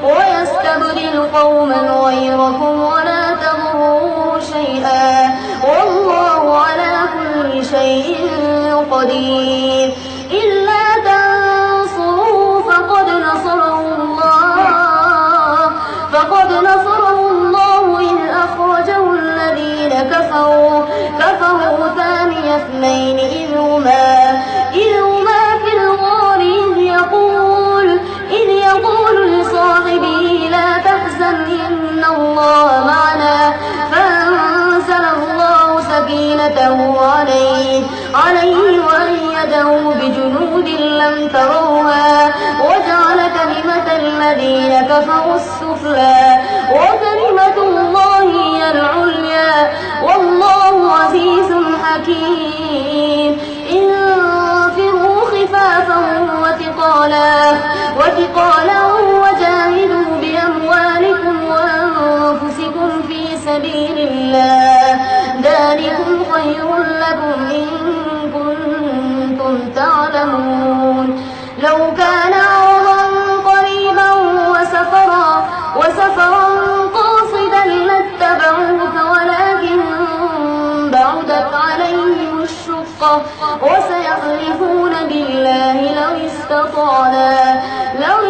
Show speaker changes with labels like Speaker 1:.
Speaker 1: ويستبدل قوما غيركم ولا تضروه شيئا والله على كل شيء قدير. إلا تنصروه فقد نصره الله إذ أخرجه الذين كفروا ثاني اثنين إذ هما في الغار إذ يقول لصاحبه لا تحزن إن الله معنا فأنزل الله سكينته عليه وأيده بجنود لم تروها وجعل كلمة الذين كفروا السفلى وكلمة الله هي العليا والله عزيز حكيم. انفروا خفافا وثقالا وجاهدوا بأموالكم وأنفسكم في سبيل الله ذلكم خير لكم إن كنتم تعلمون. لو كان عرضا قريبا وسفرا قاصدا لاتبعوك ولكن بعدت عليهم الشقة وسيحلفون بالله لو